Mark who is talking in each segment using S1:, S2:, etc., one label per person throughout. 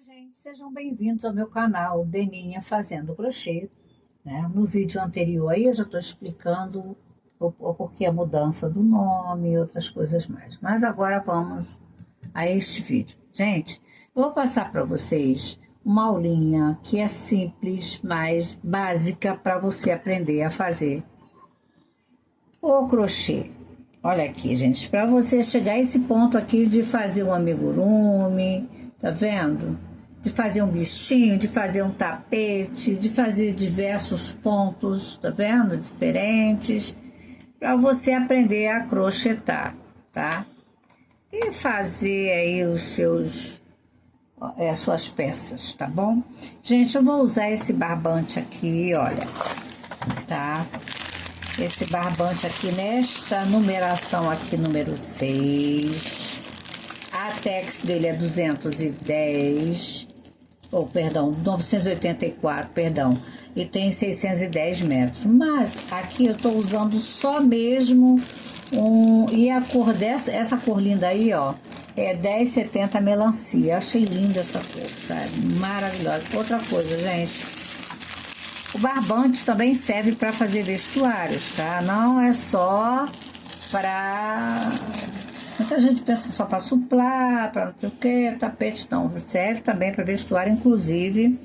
S1: Gente, sejam bem-vindos ao meu canal Deninha Fazendo Crochê, né? No vídeo anterior aí eu já estou explicando o porquê a mudança do nome e outras coisas mais. Mas agora vamos a este vídeo. Gente, eu vou passar para vocês uma aulinha que é simples, mas básica para você aprender a fazer o crochê. Olha aqui, gente, para você chegar a esse ponto aqui de fazer um amigurumi, tá vendo? De fazer um bichinho, de fazer um tapete, de fazer diversos pontos, tá vendo? Diferentes, para você aprender a crochetar, tá? E fazer aí as suas peças, tá bom? Gente, eu vou usar esse barbante aqui, olha, tá? Esse barbante aqui nesta numeração aqui, número 6. A tex dele é 210, ou perdão, 984, perdão. E tem 610 metros. Mas aqui eu tô usando só mesmo e a cor essa cor linda aí, ó, é 1070 melancia. Achei linda essa cor, sabe? Maravilhosa. Outra coisa, gente. O barbante também serve para fazer vestuários, tá? Não é só para... Muita gente pensa só para suplar, para não sei o que, tapete, não. Serve também para vestuário, inclusive.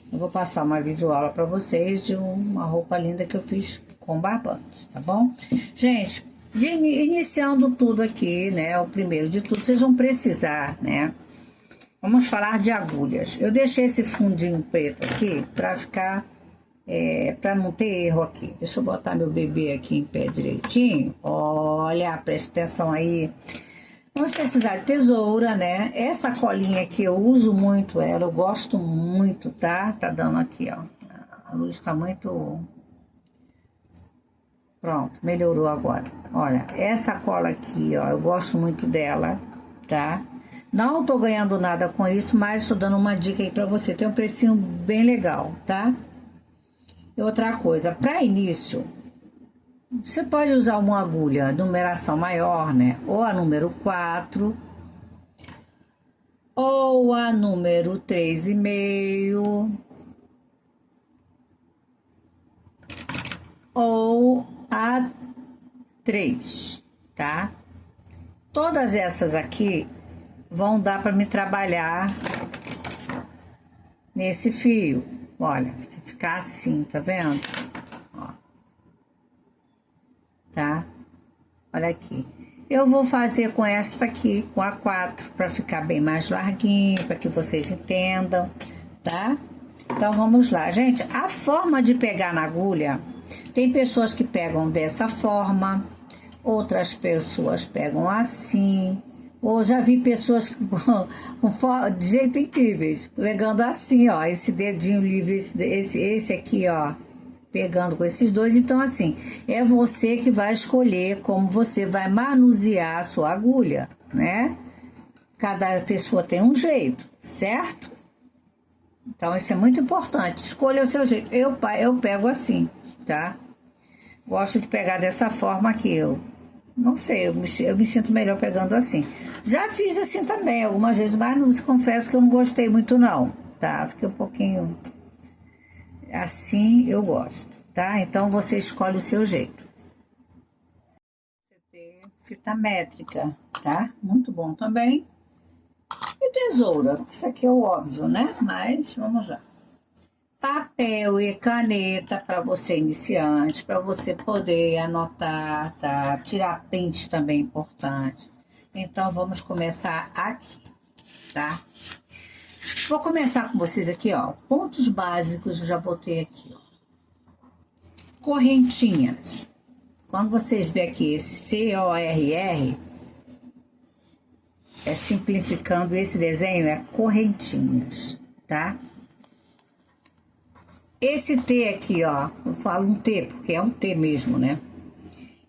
S1: Eu vou passar uma videoaula para vocês de uma roupa linda que eu fiz com barbante, tá bom? Gente, iniciando tudo aqui, né? O primeiro de tudo, vocês vão precisar, né? Vamos falar de agulhas. Eu deixei esse fundinho preto aqui para ficar... para não ter erro aqui. Deixa eu botar meu bebê aqui em pé direitinho. Olha, preste atenção aí. Vamos precisar de tesoura, né? Essa colinha aqui eu uso muito ela, eu gosto muito, tá? Tá dando aqui, ó. A luz tá muito... Pronto, melhorou agora. Olha, essa cola aqui, ó, eu gosto muito dela, tá? Não tô ganhando nada com isso, mas tô dando uma dica aí pra você. Tem um precinho bem legal, tá? E outra coisa, para início, você pode usar uma agulha numeração maior, né? Ou a número 4, ou a número 3,5, ou a 3, tá? Todas essas aqui vão dar para me trabalhar nesse fio. Olha, ficar assim, tá vendo? Ó. Tá? Olha aqui. Eu vou fazer com esta aqui, com a 4, para ficar bem mais larguinho, para que vocês entendam, tá? Então, vamos lá. Gente, a forma de pegar na agulha, tem pessoas que pegam dessa forma, outras pessoas pegam assim... Ou já vi pessoas de jeito incríveis, pegando assim, ó, esse dedinho livre, esse aqui, ó, pegando com esses dois. Então, assim, é você que vai escolher como você vai manusear a sua agulha, né? Cada pessoa tem um jeito, certo? Então, isso é muito importante. Escolha o seu jeito. Eu pego assim, tá? Gosto de pegar dessa forma aqui, eu... Não sei, eu me sinto melhor pegando assim. Já fiz assim também, algumas vezes, mas não, confesso que eu não gostei muito não, tá? Fiquei um pouquinho... Assim eu gosto, tá? Então, você escolhe o seu jeito. Você tem fita métrica, tá? Muito bom também. E tesoura, isso aqui é o óbvio, né? Mas, vamos lá. Papel e caneta para você iniciante, para você poder anotar, tá? Tirar print também é importante. Então, vamos começar aqui, tá? Vou começar com vocês aqui, ó. Pontos básicos, eu já botei aqui, ó. Correntinhas. Quando vocês verem aqui esse C-O-R-R, é simplificando esse desenho, é correntinhas, tá? Esse T aqui, ó, eu falo um T, porque é um T mesmo, né?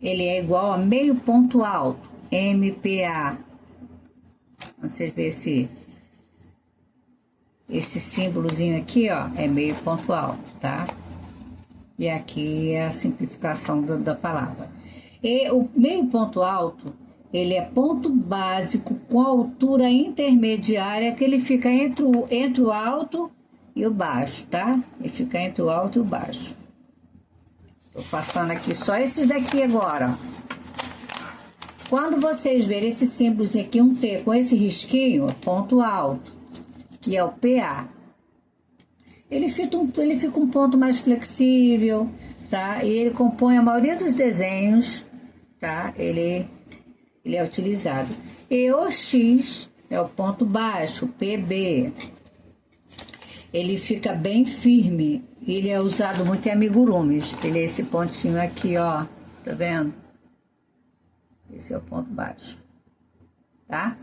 S1: Ele é igual a meio ponto alto, MPA. Vocês verem esse símbolozinho aqui, ó, é meio ponto alto, tá? E aqui é a simplificação da palavra. E o meio ponto alto, ele é ponto básico com altura intermediária, que ele fica entre o alto e o baixo, tá? Ele fica entre o alto e o baixo. Tô passando aqui só esses daqui agora, ó. Quando vocês verem esse símbolozinho aqui, um T com esse risquinho, ponto alto, que é o PA, ele fica um ponto mais flexível, tá? E ele compõe a maioria dos desenhos, tá? Ele é utilizado. E o X é o ponto baixo, PB. Ele fica bem firme. Ele é usado muito em amigurumis. Ele é esse pontinho aqui, ó. Tá vendo? Esse é o ponto baixo. Tá?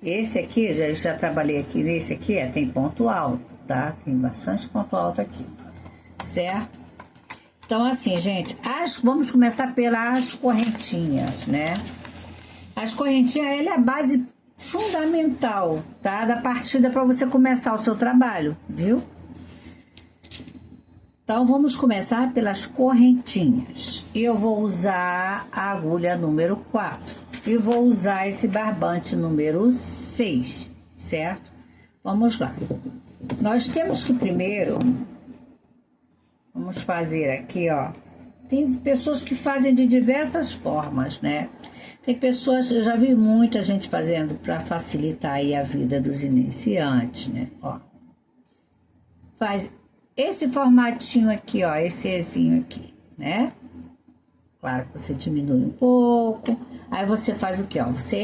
S1: Esse aqui, já trabalhei aqui nesse aqui, tem ponto alto, tá? Tem bastante ponto alto aqui. Certo? Então, assim, gente, vamos começar pelas correntinhas, né? As correntinhas, ela é a base fundamental, tá? Da partida para você começar o seu trabalho, viu? Então, vamos começar pelas correntinhas. Eu vou usar a agulha número 4 e vou usar esse barbante número 6, certo? Vamos lá. Nós temos que primeiro, vamos fazer aqui, ó. Tem pessoas que fazem de diversas formas, né? Tem pessoas, eu já vi muita gente fazendo para facilitar aí a vida dos iniciantes, né? Ó. Faz esse formatinho aqui, ó, esse Ezinho aqui, né? Claro que você diminui um pouco. Aí você faz o quê, ó? Você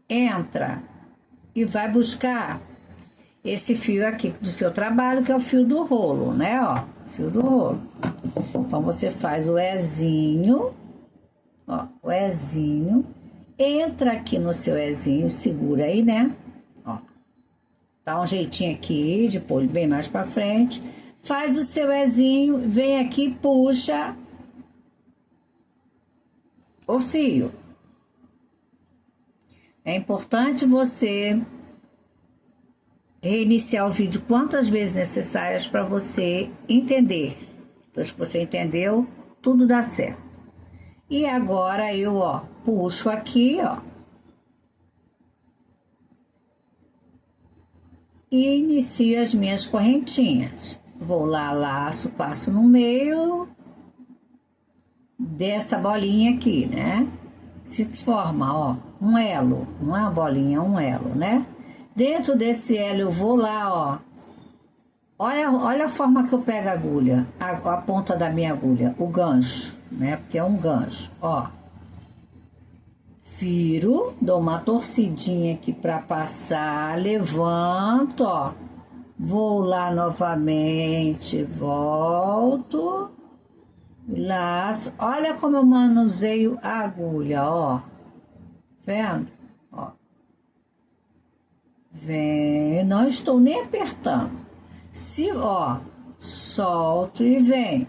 S1: entra e vai buscar esse fio aqui do seu trabalho, que é o fio do rolo, né, ó? Fio do rolo. Então, você faz o Ezinho, ó, o Ezinho, entra aqui no seu Ezinho, segura aí, né? Ó, dá um jeitinho aqui de pôr bem mais pra frente, faz o seu Ezinho, vem aqui e puxa o fio. É importante você reiniciar o vídeo quantas vezes necessárias para você entender. Depois que você entendeu, tudo dá certo. E agora eu, ó, puxo aqui, ó. E inicio as minhas correntinhas. Vou lá, laço, passo no meio dessa bolinha aqui, né? Se forma, ó, um elo. Não é uma bolinha, é um elo, né? Dentro desse elo eu vou lá, ó. Olha a forma que eu pego a agulha, a ponta da minha agulha, o gancho, né? Porque é um gancho, ó. Viro, dou uma torcidinha aqui para passar, levanto, ó. Vou lá novamente, volto, laço. Olha como eu manuseio a agulha, ó. Vendo? Ó. Vem, não estou nem apertando. Se, ó, solto e vem.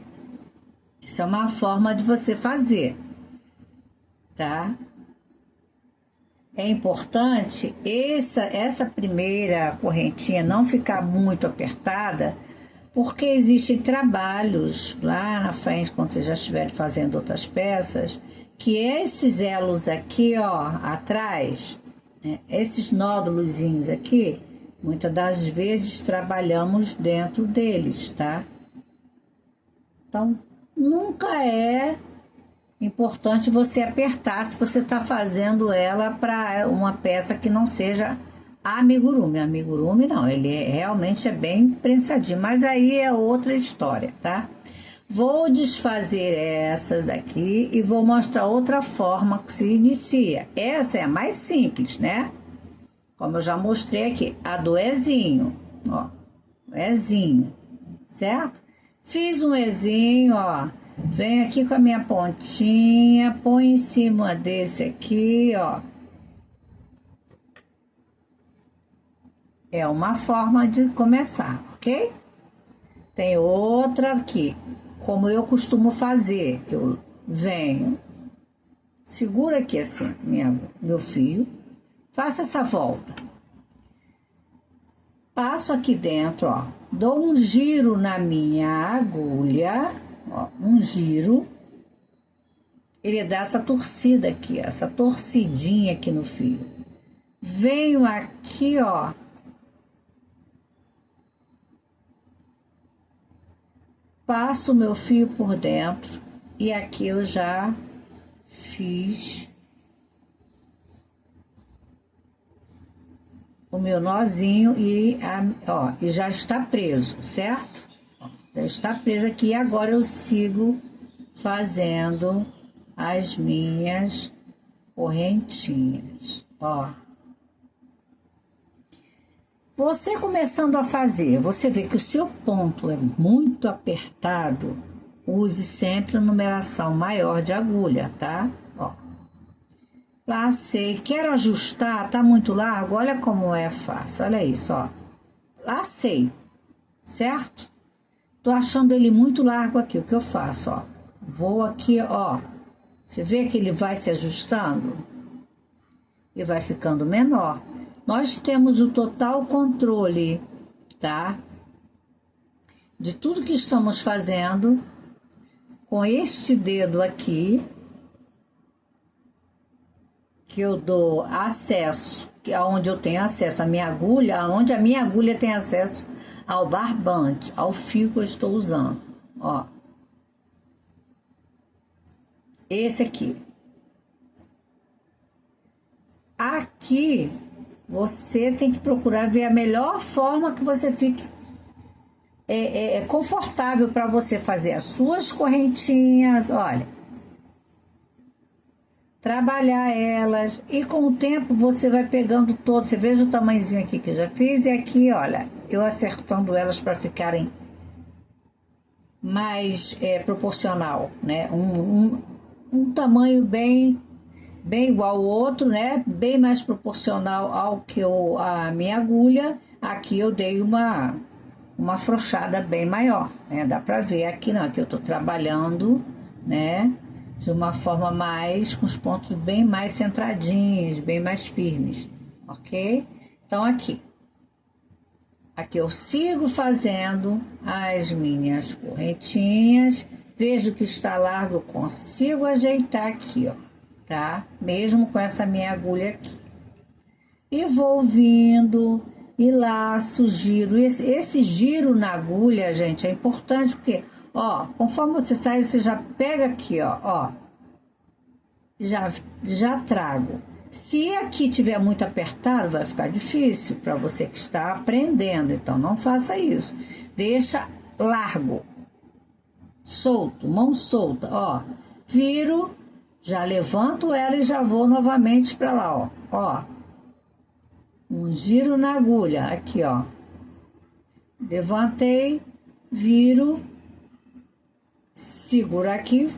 S1: Isso é uma forma de você fazer, tá? É importante essa primeira correntinha não ficar muito apertada, porque existem trabalhos lá na frente, quando vocês já estiverem fazendo outras peças, que esses elos aqui, ó, atrás, né, esses nódulozinhos aqui, muitas das vezes trabalhamos dentro deles, tá? Então, nunca é importante você apertar se você está fazendo ela para uma peça que não seja amigurumi. Amigurumi não, ele realmente é bem prensadinho, mas aí é outra história, tá? Vou desfazer essas daqui e vou mostrar outra forma que se inicia. Essa é a mais simples, né? Como eu já mostrei aqui, a do Ezinho, ó, o Ezinho, certo? Fiz um Ezinho, ó, venho aqui com a minha pontinha, põe em cima desse aqui, ó. É uma forma de começar, ok? Tem outra aqui, como eu costumo fazer, eu venho, seguro aqui assim, meu fio, faço essa volta, passo aqui dentro, ó, dou um giro na minha agulha, ó, um giro, ele dá essa torcida aqui, essa torcidinha aqui no fio. Venho aqui, ó. Passo o meu fio por dentro e aqui eu já fiz o meu nozinho e, ó, e já está preso, certo? Ó, já está preso aqui e agora eu sigo fazendo as minhas correntinhas, ó. Você começando a fazer, você vê que o seu ponto é muito apertado, use sempre a numeração maior de agulha, tá? Ó. Lacei, quero ajustar, tá muito largo, olha como é fácil, olha isso, ó. Lacei, certo? Tô achando ele muito largo aqui, o que eu faço, ó. Vou aqui, ó. Você vê que ele vai se ajustando? E vai ficando menor. Nós temos o total controle, tá? De tudo que estamos fazendo com este dedo aqui, que eu dou acesso, que é onde eu tenho acesso à minha agulha, onde a minha agulha tem acesso ao barbante, ao fio que eu estou usando, ó. Esse aqui. Aqui, você tem que procurar ver a melhor forma que você fique confortável para você fazer as suas correntinhas, olha. Trabalhar elas e com o tempo você vai pegando todo. Você veja o tamanhozinho aqui que eu já fiz e aqui, olha, eu acertando elas para ficarem mais proporcional, né? Um tamanho bem igual ao outro, né? Bem mais proporcional ao que a minha agulha. Aqui eu dei uma afrouxada bem maior, né? Dá pra ver aqui, não, aqui eu tô trabalhando, né? De uma forma mais, com os pontos bem mais centradinhos, bem mais firmes, ok? Então, aqui eu sigo fazendo as minhas correntinhas, vejo que está largo, eu consigo ajeitar aqui, ó, tá? Mesmo com essa minha agulha aqui. E vou vindo e laço, giro. Esse giro na agulha, gente, é importante porque, ó, conforme você sai, você já pega aqui, ó, já trago. Se aqui tiver muito apertado, vai ficar difícil para você que está aprendendo, então não faça isso. Deixa largo, solto, mão solta, ó. Viro, já levanto ela e já vou novamente para lá, ó. Um giro na agulha, aqui, ó. Levantei, viro, seguro aqui,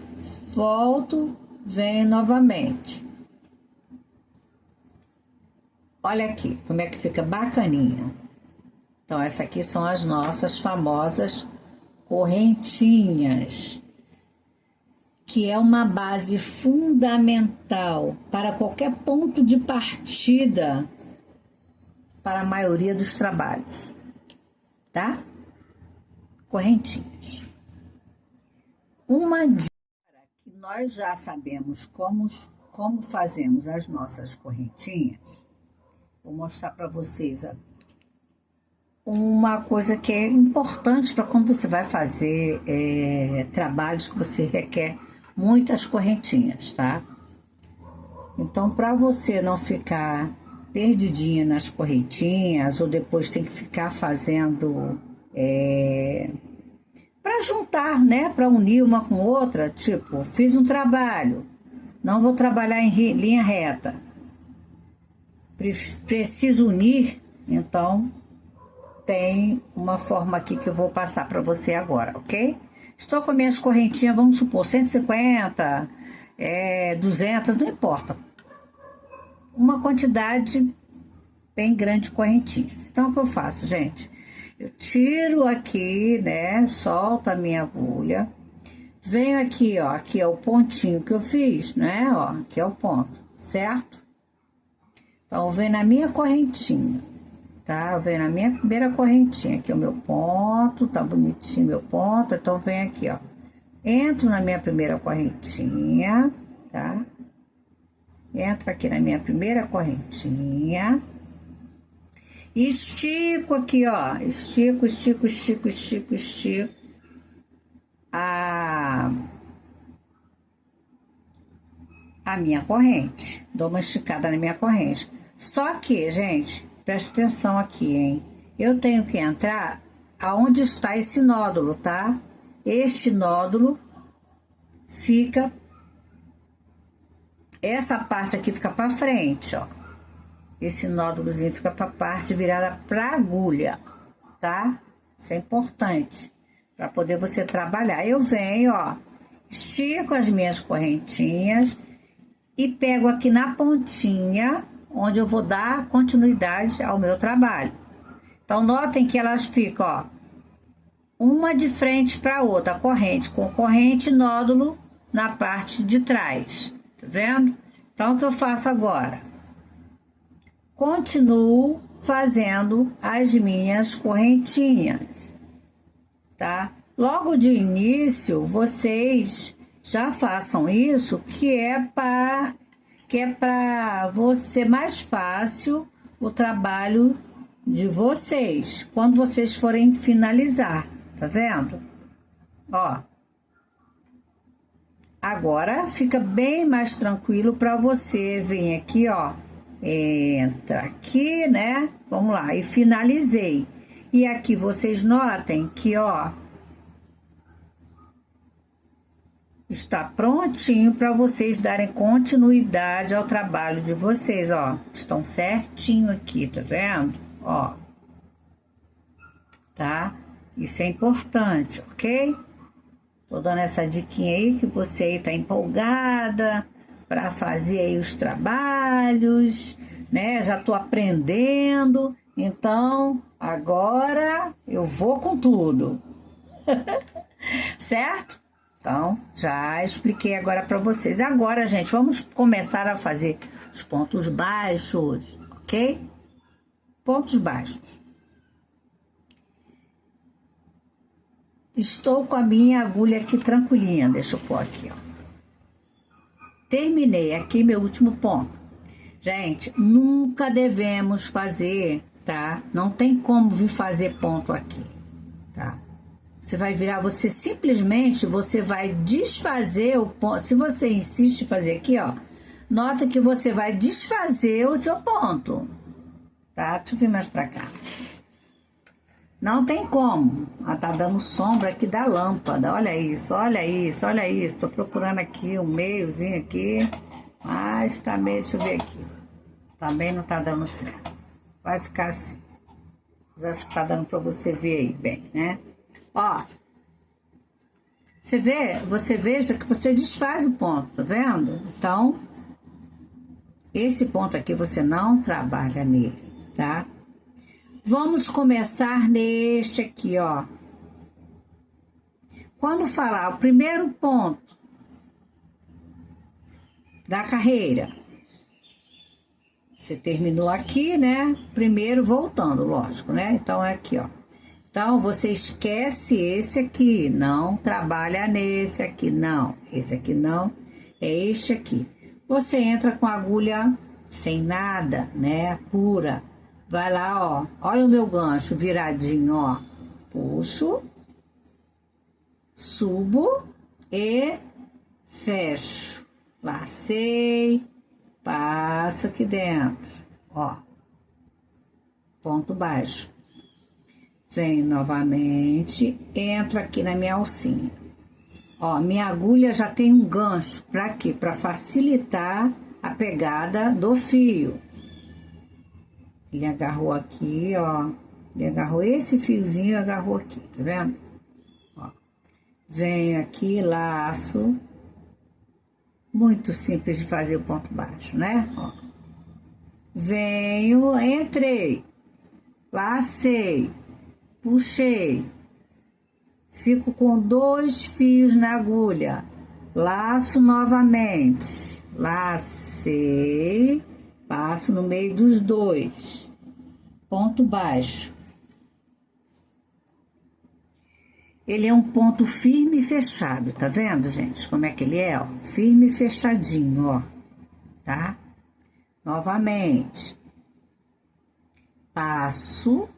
S1: volto, venho novamente. Olha aqui, como é que fica bacaninha. Então, essas aqui são as nossas famosas correntinhas, que é uma base fundamental para qualquer ponto de partida para a maioria dos trabalhos, tá? Correntinhas. Uma dica que nós já sabemos como fazemos as nossas correntinhas. Vou mostrar para vocês uma coisa que é importante para quando você vai fazer trabalhos que você requer muitas correntinhas, tá? Então, para você não ficar perdidinha nas correntinhas ou depois tem que ficar fazendo para juntar, né? Para unir uma com outra, tipo, fiz um trabalho, não vou trabalhar em linha reta. Preciso unir, então tem uma forma aqui que eu vou passar para você agora, ok? Estou com minhas correntinhas, vamos supor, 150, 200, não importa. Uma quantidade bem grande de correntinhas. Então, o que eu faço, gente? Eu tiro aqui, né? Solto a minha agulha. Venho aqui, ó. Aqui é o pontinho que eu fiz, né? Ó, aqui é o ponto, certo? Então, eu venho na minha correntinha, tá? Eu venho na minha primeira correntinha. Aqui é o meu ponto, tá bonitinho meu ponto. Então, venho aqui, ó. Entro na minha primeira correntinha, tá? Entro aqui na minha primeira correntinha. Estico aqui, ó. Estico a minha corrente. Dou uma esticada na minha corrente. Só que, gente, presta atenção aqui, hein? Eu tenho que entrar aonde está esse nódulo, tá? Este nódulo fica... Essa parte aqui fica pra frente, ó. Esse nódulozinho fica pra parte virada pra agulha, tá? Isso é importante, pra poder você trabalhar. Eu venho, ó, estico as minhas correntinhas e pego aqui na pontinha, onde eu vou dar continuidade ao meu trabalho. Então, notem que elas ficam, ó, uma de frente para outra, corrente com corrente, nódulo na parte de trás, tá vendo? Então, o que eu faço agora? Continuo fazendo as minhas correntinhas, tá? Logo de início, vocês já façam isso, que é para você mais fácil o trabalho de vocês, quando vocês forem finalizar, tá vendo? Ó, agora fica bem mais tranquilo para você vir aqui, ó, entra aqui, né? Vamos lá, e finalizei. E aqui vocês notem que, ó, está prontinho para vocês darem continuidade ao trabalho de vocês, ó. Estão certinho aqui, tá vendo? Ó, tá? Isso é importante, ok? Tô dando essa diquinha aí que você aí tá empolgada para fazer aí os trabalhos, né? Já tô aprendendo, então agora eu vou com tudo, certo? Então, já expliquei agora para vocês. Agora, gente, vamos começar a fazer os pontos baixos, ok? Pontos baixos. Estou com a minha agulha aqui tranquilinha, deixa eu pôr aqui, ó. Terminei aqui meu último ponto. Gente, nunca devemos fazer, tá? Não tem como vir fazer ponto aqui, tá? Você vai virar, você simplesmente, você vai desfazer o ponto. Se você insiste em fazer aqui, ó, nota que você vai desfazer o seu ponto, tá? Deixa eu vir mais pra cá. Não tem como. Ah, tá dando sombra aqui da lâmpada. Olha isso, olha isso, olha isso. Tô procurando aqui um meiozinho aqui, mas tá meio, deixa eu ver aqui. Também não tá dando certo. Vai ficar assim. Mas acho que tá dando pra você ver aí bem, né? Ó, você veja que você desfaz o ponto, tá vendo? Então, esse ponto aqui você não trabalha nele, tá? Vamos começar neste aqui, ó. Quando falar o primeiro ponto da carreira, você terminou aqui, né? Primeiro voltando, lógico, né? Então, é aqui, ó. Então, você esquece esse aqui, não trabalha nesse aqui, não. Esse aqui não, é este aqui. Você entra com a agulha sem nada, né? Pura. Vai lá, ó. Olha o meu gancho viradinho, ó. Puxo, subo e fecho. Lacei, passo aqui dentro, ó. Ponto baixo. Venho novamente, entro aqui na minha alcinha. Ó, minha agulha já tem um gancho. Pra quê? Pra facilitar a pegada do fio. Ele agarrou aqui, ó. Ele agarrou esse fiozinho e agarrou aqui, tá vendo? Ó. Venho aqui, laço. Muito simples de fazer o ponto baixo, né? Ó. Venho, entrei. Lacei. Puxei, fico com 2 fios na agulha, laço novamente, lacei, passo no meio dos 2, ponto baixo. Ele é um ponto firme e fechado, tá vendo, gente? Como é que ele é, ó? Firme e fechadinho, ó, tá? Novamente. Passo,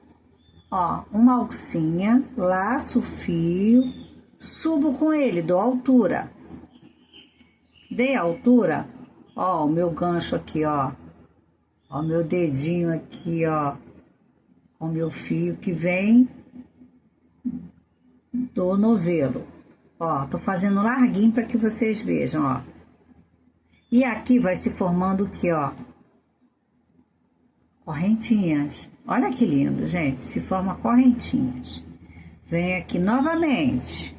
S1: ó, uma alcinha, laço o fio, subo com ele, dou altura. Dei altura, ó, o meu gancho aqui, ó. Ó, meu dedinho aqui, ó, com o meu fio que vem do novelo. Ó, tô fazendo larguinho para que vocês vejam, ó. E aqui vai se formando o que, ó? Correntinhas. Olha que lindo, gente. Se forma correntinhas. Vem aqui novamente.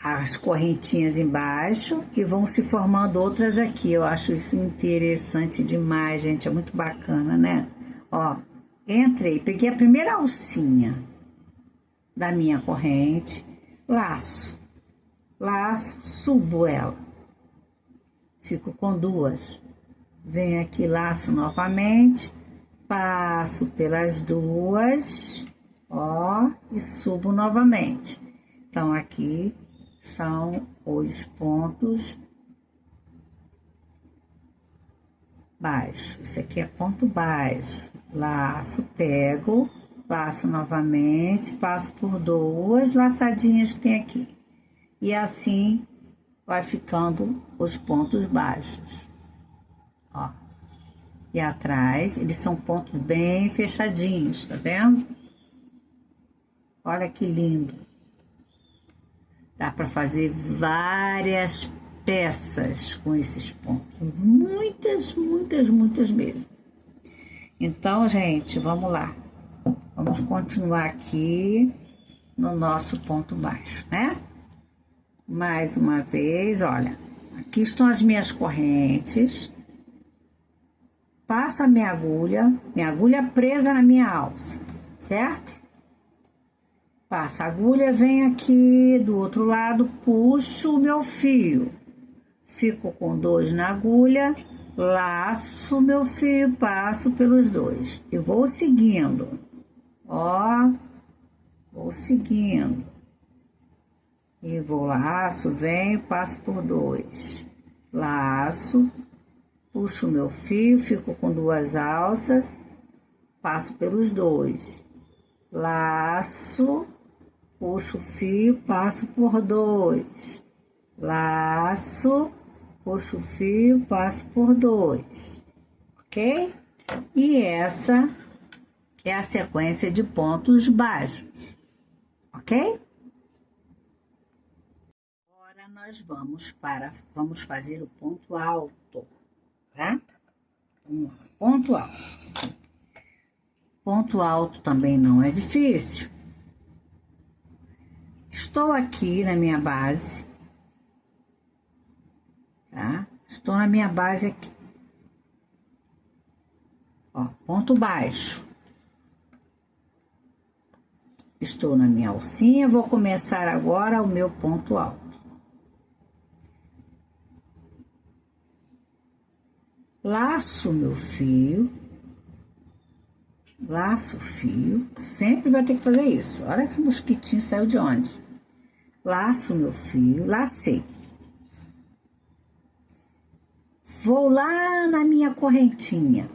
S1: As correntinhas embaixo e vão se formando outras aqui. Eu acho isso interessante demais, gente. É muito bacana, né? Ó, entrei, peguei a primeira alcinha da minha corrente, laço, subo ela, fico com duas, venho aqui, laço novamente, passo pelas duas, ó, e subo novamente. Então, aqui são os pontos baixos. Isso aqui é ponto baixo, laço, pego, laço novamente, passo por duas laçadinhas que tem aqui. E assim vai ficando os pontos baixos, ó. E atrás, eles são pontos bem fechadinhos, tá vendo? Olha que lindo. Dá para fazer várias peças com esses pontos. Muitas, muitas, muitas mesmo. Então, gente, vamos lá. Vamos continuar aqui no nosso ponto baixo, né? Mais uma vez, olha. Aqui estão as minhas correntes. Passo a minha agulha presa na minha alça, certo? Passo a agulha, venho aqui do outro lado, puxo o meu fio. Fico com dois na agulha, laço meu fio, passo pelos dois. E vou seguindo, ó, vou seguindo. E vou, laço, venho, passo por dois. Laço, puxo meu fio, fico com duas alças, passo pelos dois. Laço, puxo o fio, passo por dois. Laço, puxo o fio, passo por dois, ok? E essa é a sequência de pontos baixos, ok? Agora nós vamos fazer o ponto alto, tá? Vamos lá, ponto alto. Ponto alto também não é difícil. Estou aqui na minha base, tá? Estou na minha base aqui. Ó, ponto baixo. Estou na minha alcinha, vou começar agora o meu ponto alto. Laço meu fio. Laço o fio. Sempre vai ter que fazer isso. Olha que esse mosquitinho saiu de onde? Laço meu fio, lacei. Vou lá na minha correntinha.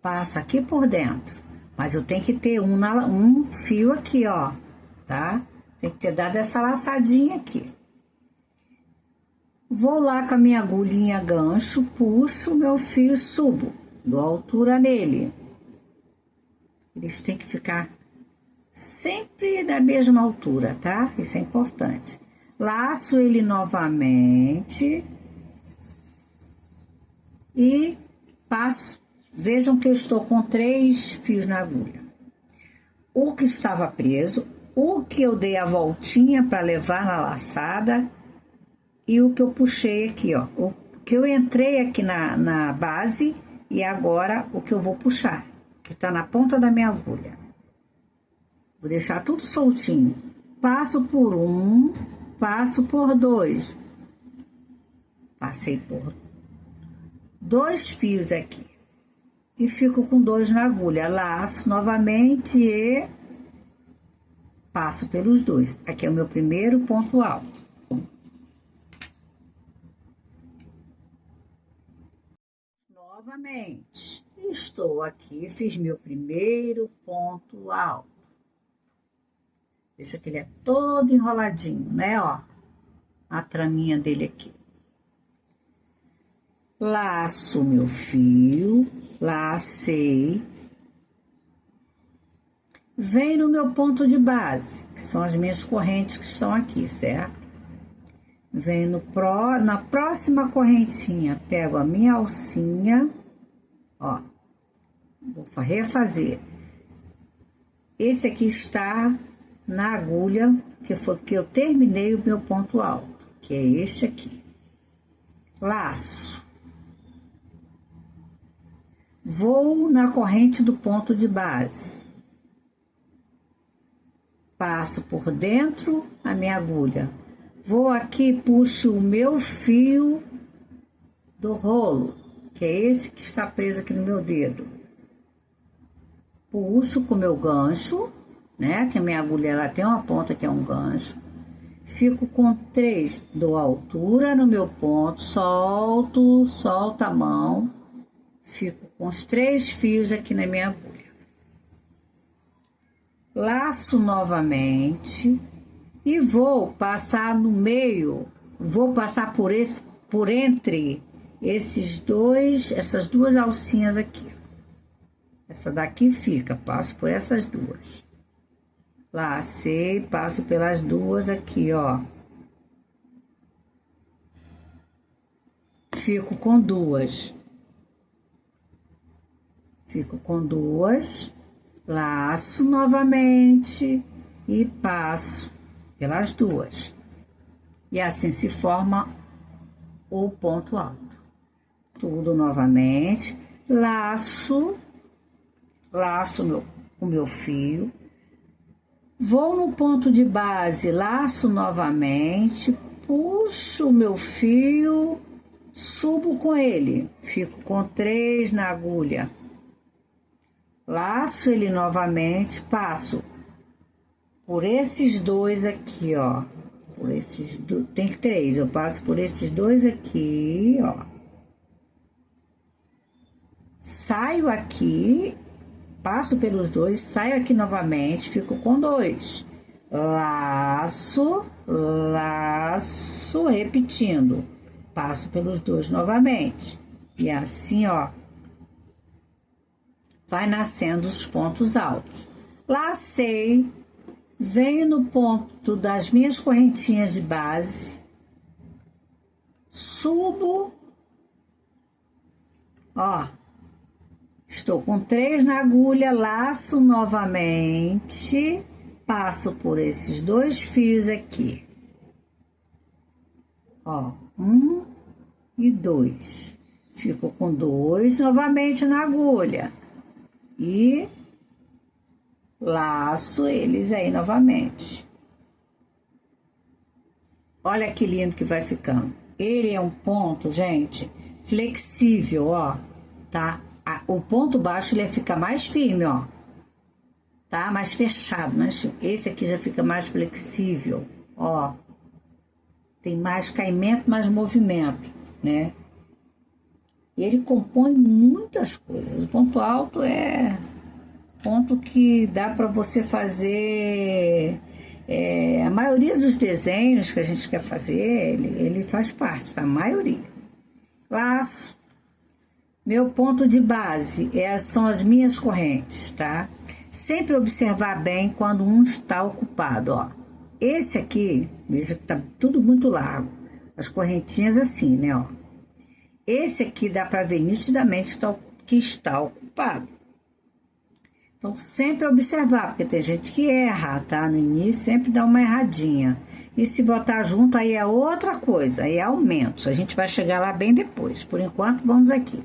S1: Passo aqui por dentro. Mas eu tenho que ter um fio aqui, ó, tá? Tem que ter dado essa laçadinha aqui. Vou lá com a minha agulhinha gancho, puxo meu fio, subo. Dou altura nele. Eles têm que ficar sempre da mesma altura, tá? Isso é importante. Laço ele novamente e passo. Vejam que eu estou com 3 fios na agulha. O que estava preso, o que eu dei a voltinha para levar na laçada e o que eu puxei aqui, ó. O que eu entrei aqui na base e agora o que eu vou puxar, que tá na ponta da minha agulha. Vou deixar tudo soltinho. Passo por um, passo por dois. Passei por 2 fios aqui. E fico com 2 na agulha. Laço novamente e passo pelos dois. Aqui é o meu primeiro ponto alto. Novamente, estou aqui, fiz meu primeiro ponto alto. Veja que ele é todo enroladinho, né, ó, a traminha dele aqui. Laço meu fio, lacei. Vem no meu ponto de base, que são as minhas correntes que estão aqui, certo? Vem na próxima correntinha, pego a minha alcinha, ó, vou refazer. Esse aqui está na agulha, que foi que eu terminei o meu ponto alto, que é este aqui. Laço. Vou na corrente do ponto de base. Passo por dentro a minha agulha. Vou aqui, puxo o meu fio do rolo, que é esse que está preso aqui no meu dedo. Puxo com o meu gancho, né? Que a minha agulha ela tem uma ponta que é um gancho. Fico com 3, dou altura no meu ponto, solto a mão. Fico com os 3 fios aqui na minha agulha. Laço novamente. E vou passar no meio, vou passar por entre essas duas alcinhas aqui. Essa daqui fica, passo por essas duas. Lacei, passo pelas duas aqui, ó. Fico com duas. Fico com duas, laço novamente e passo pelas duas. E assim se forma o ponto alto. Tudo novamente, laço o meu fio. Vou no ponto de base, laço novamente, puxo o meu fio, subo com ele. Fico com 3 na agulha. Laço ele novamente, passo por esses dois aqui, ó. Tem 3, eu passo por esses dois aqui, ó. Saio aqui, passo pelos dois, saio aqui novamente, fico com 2. Laço, repetindo. Passo pelos dois novamente. E assim, ó, vai nascendo os pontos altos. Lacei. Venho no ponto das minhas correntinhas de base, subo, ó, estou com 3 na agulha, laço novamente, passo por esses 2 fios aqui, ó, 1 e 2, fico com 2 novamente na agulha e laço eles aí novamente. Olha que lindo que vai ficando. Ele é um ponto, gente, flexível, ó, tá? O ponto baixo ele fica mais firme, ó, tá? Mais fechado, mas esse aqui já fica mais flexível, ó. Tem mais caimento, mais movimento, né? E ele compõe muitas coisas. O ponto alto é ponto que dá para você fazer a maioria dos desenhos que a gente quer fazer, ele faz parte, tá? A maioria. Laço. Meu ponto de base são as minhas correntes, tá? Sempre observar bem quando um está ocupado, ó. Esse aqui, veja que tá tudo muito largo. As correntinhas assim, né, ó. Esse aqui dá para ver nitidamente que está ocupado. Então, sempre observar, porque tem gente que erra, tá? No início, sempre dá uma erradinha. E se botar junto, aí é outra coisa, aí é aumentos. A gente vai chegar lá bem depois. Por enquanto, vamos aqui.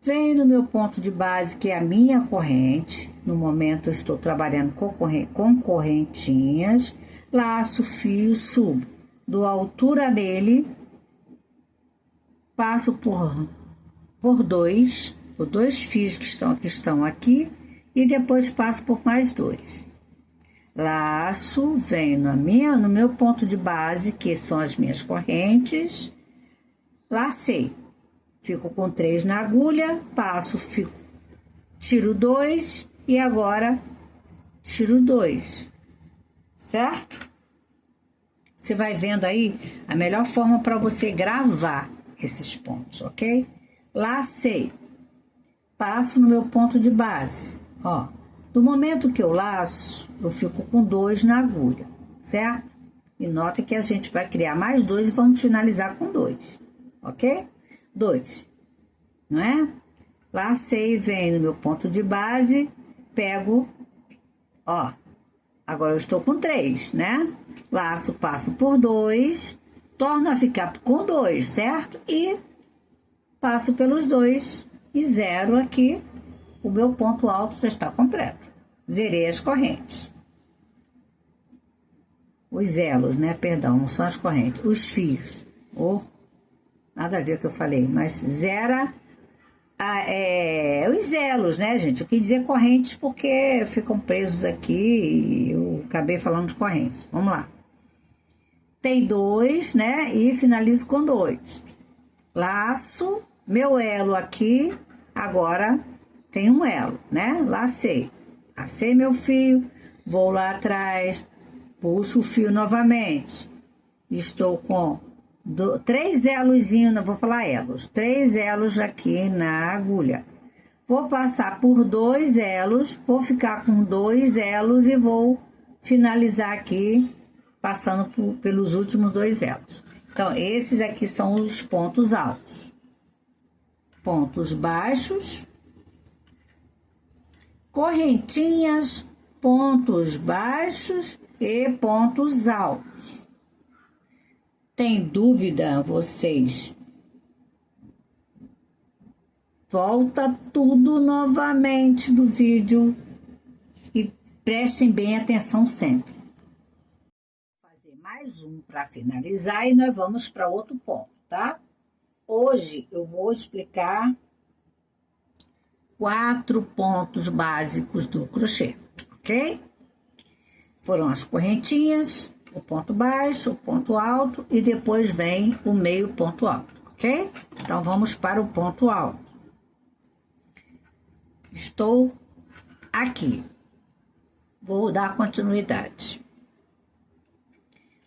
S1: Venho no meu ponto de base, que é a minha corrente. No momento, eu estou trabalhando com correntinhas. Laço, fio, subo. Dou a altura dele. Passo por dois fios que estão aqui, e depois passo por mais 2. Laço, venho no meu ponto de base, que são as minhas correntes, lacei, fico com 3 na agulha, passo, tiro 2 e agora tiro 2, certo? Você vai vendo aí a melhor forma para você gravar esses pontos, ok? Lacei, passo no meu ponto de base, ó. No momento que eu laço, eu fico com 2 na agulha, certo? E nota que a gente vai criar mais 2 e vamos finalizar com 2, ok? 2, não é? Lacei, venho no meu ponto de base, pego, ó, agora eu estou com 3, né? Laço, passo por 2, torno a ficar com 2, certo? E passo pelos 2 e zero aqui. O meu ponto alto já está completo. Zerei as correntes. Os elos, né? Perdão, não são as correntes. Os fios. Nada a ver com o que eu falei, mas zera os elos, né, gente? Eu quis dizer correntes porque ficam presos aqui e eu acabei falando de correntes. Vamos lá. Tem 2, né? E finalizo com 2. Laço, meu elo aqui, agora tem um elo, né? Lacei meu fio, vou lá atrás, puxo o fio novamente. Estou com 3 elozinhos, não vou falar elos, 3 elos aqui na agulha. Vou passar por 2 elos, vou ficar com 2 elos e vou finalizar aqui, passando pelos últimos 2 elos. Então, esses aqui são os pontos altos. Pontos baixos, correntinhas, pontos baixos e pontos altos. Tem dúvida, vocês? Volta tudo novamente do vídeo e prestem bem atenção sempre. Vou fazer mais um para finalizar e nós vamos para outro ponto, tá? Hoje eu vou explicar 4 pontos básicos do crochê, ok? Foram as correntinhas, o ponto baixo, o ponto alto e depois vem o meio ponto alto, ok? Então, vamos para o ponto alto. Estou aqui. Vou dar continuidade.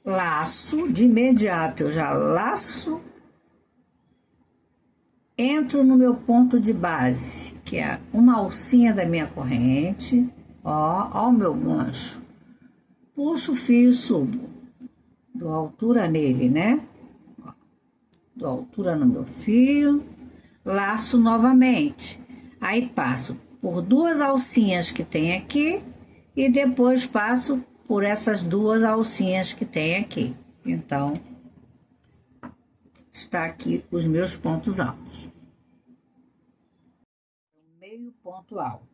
S1: Laço, de imediato eu já laço. Entro no meu ponto de base, que é uma alcinha da minha corrente. Ó o meu gancho. Puxo o fio e subo. Dou altura nele, né? Ó, dou altura no meu fio. Laço novamente. Aí passo por 2 alcinhas que tem aqui. E depois passo por essas 2 alcinhas que tem aqui. Então, está aqui os meus pontos altos. Meio ponto alto.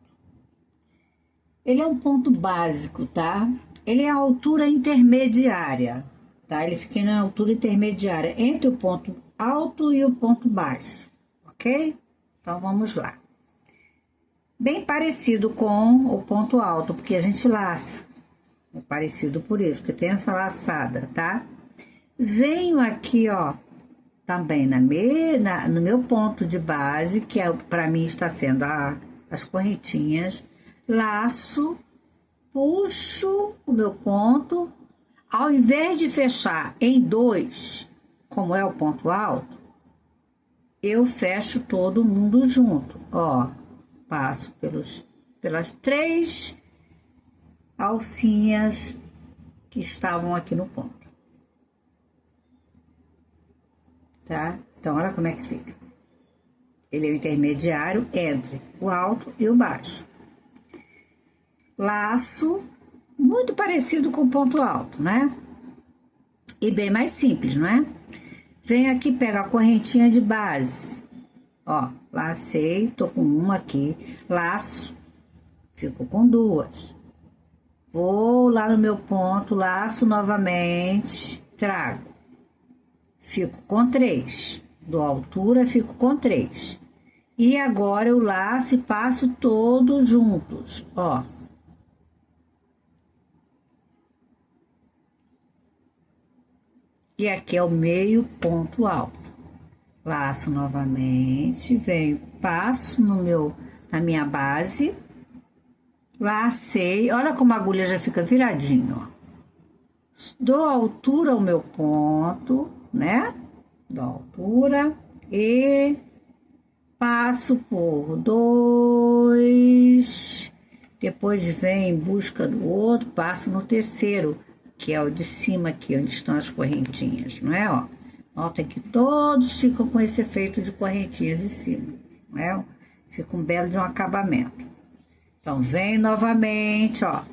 S1: Ele é um ponto básico, tá? Ele é a altura intermediária, tá? Ele fica na altura intermediária entre o ponto alto e o ponto baixo, ok? Então, vamos lá. Bem parecido com o ponto alto, porque a gente laça. É parecido por isso, porque tem essa laçada, tá? Venho aqui, ó, também no meu ponto de base, que para mim está sendo as correntinhas, laço, puxo o meu ponto, ao invés de fechar em 2, como é o ponto alto, eu fecho todo mundo junto, ó, passo pelas 3 alcinhas que estavam aqui no ponto. Tá? Então, olha como é que fica. Ele é o intermediário entre o alto e o baixo. Laço, muito parecido com o ponto alto, né? E bem mais simples, não é? Venho aqui, pego a correntinha de base. Ó, lacei, tô com uma aqui. Laço, fico com 2. Vou lá no meu ponto, laço novamente, trago. Fico com 3, dou altura, fico com 3. E agora eu laço e passo todos juntos, ó. E aqui é o meio ponto alto. Laço novamente, venho, passo na minha base, lacei, olha como a agulha já fica viradinha, ó. Dou altura ao meu ponto, né? Dou altura e passo por 2, depois vem em busca do outro, passo no terceiro, que é o de cima aqui, onde estão as correntinhas, não é, ó? Nota que todos ficam com esse efeito de correntinhas em cima, não é? Fica um belo de um acabamento. Então, vem novamente, ó.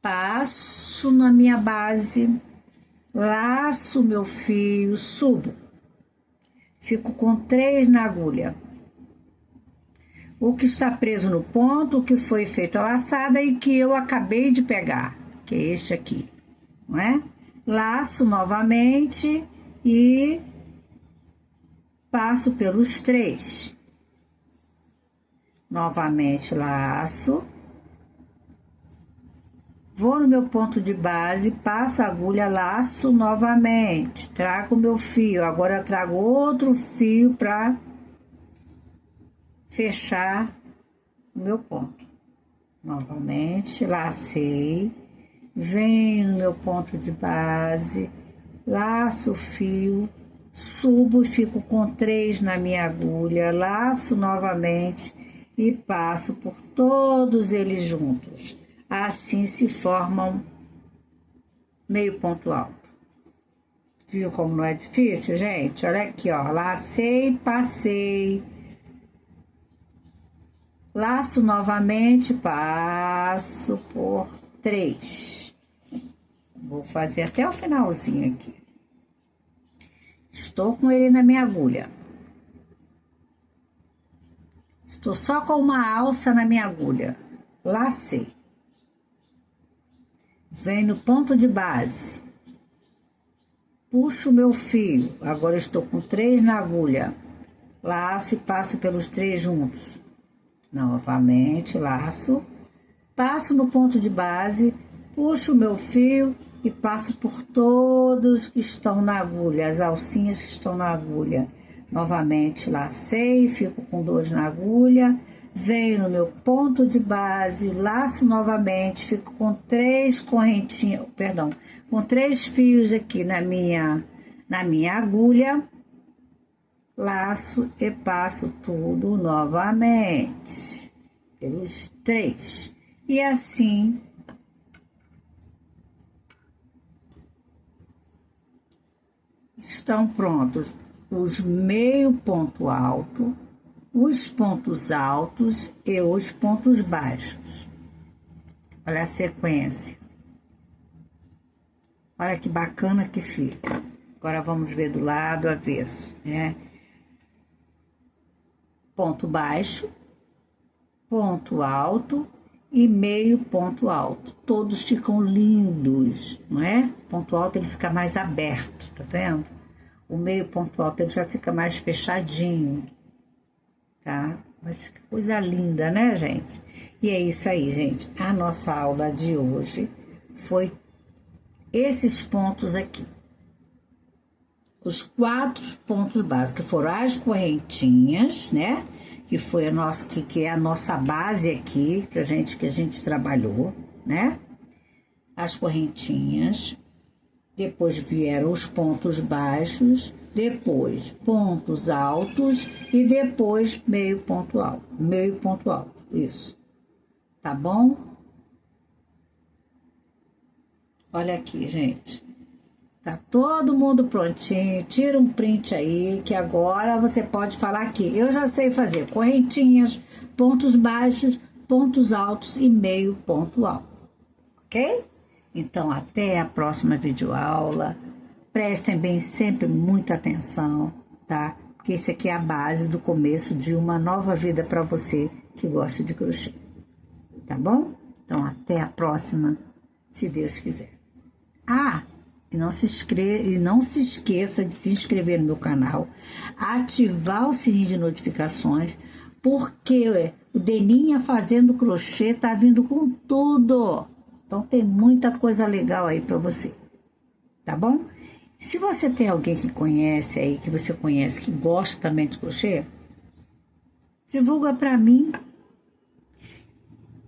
S1: Passo na minha base, laço meu fio, subo. Fico com 3 na agulha. O que está preso no ponto, o que foi feito a laçada e que eu acabei de pegar, que é este aqui, não é? Laço novamente e passo pelos 3. Novamente laço. Vou no meu ponto de base, passo a agulha, laço novamente, trago o meu fio. Agora eu trago outro fio para fechar o meu ponto. Novamente, lacei, venho no meu ponto de base, laço o fio, subo e fico com 3 na minha agulha, laço novamente e passo por todos eles juntos. Assim se formam meio ponto alto. Viu como não é difícil, gente? Olha aqui, ó. Lacei, passei. Laço novamente, passo por 3. Vou fazer até o finalzinho aqui. Estou com ele na minha agulha. Estou só com uma alça na minha agulha. Lacei. Venho no ponto de base, puxo o meu fio, agora estou com 3 na agulha, laço e passo pelos 3 juntos. Novamente, laço, passo no ponto de base, puxo o meu fio e passo por todos que estão na agulha, as alcinhas que estão na agulha. Novamente, lacei, fico com 2 na agulha. Venho no meu ponto de base, laço novamente, fico com 3 correntinhas, perdão, com 3 fios aqui na minha agulha, laço e passo tudo novamente, pelos 3. E assim, estão prontos os meio ponto alto, os pontos altos e os pontos baixos. Olha a sequência. Olha que bacana que fica. Agora vamos ver do lado avesso, né? Ponto baixo, ponto alto e meio ponto alto. Todos ficam lindos, não é? Ponto alto ele fica mais aberto, tá vendo? O meio ponto alto ele já fica mais fechadinho. Tá? Mas que coisa linda, né, gente? E é isso aí, gente. A nossa aula de hoje foi esses pontos aqui. Os 4 pontos básicos, que foram as correntinhas, né? Que foi a nossa, que é a nossa base aqui, que a gente trabalhou, né? As correntinhas. Depois vieram os pontos baixos, depois pontos altos e depois meio ponto alto, isso, tá bom? Olha aqui, gente, tá todo mundo prontinho, tira um print aí, que agora você pode falar aqui, eu já sei fazer correntinhas, pontos baixos, pontos altos e meio ponto alto, ok? Então, até a próxima videoaula. Prestem bem sempre muita atenção, tá? Porque isso aqui é a base do começo de uma nova vida para você que gosta de crochê. Tá bom? Então, até a próxima, se Deus quiser. Ah, e não se esqueça de se inscrever no meu canal, ativar o sininho de notificações, porque o Deninha Fazendo Crochê tá vindo com tudo. Então, tem muita coisa legal aí para você, tá bom? Se você tem alguém que conhece aí, que você conhece, que gosta também de crochê, divulga pra mim.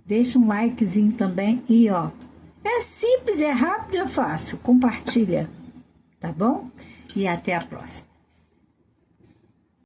S1: Deixa um likezinho também e ó, é simples, é rápido, é fácil. Compartilha, tá bom? E até a próxima.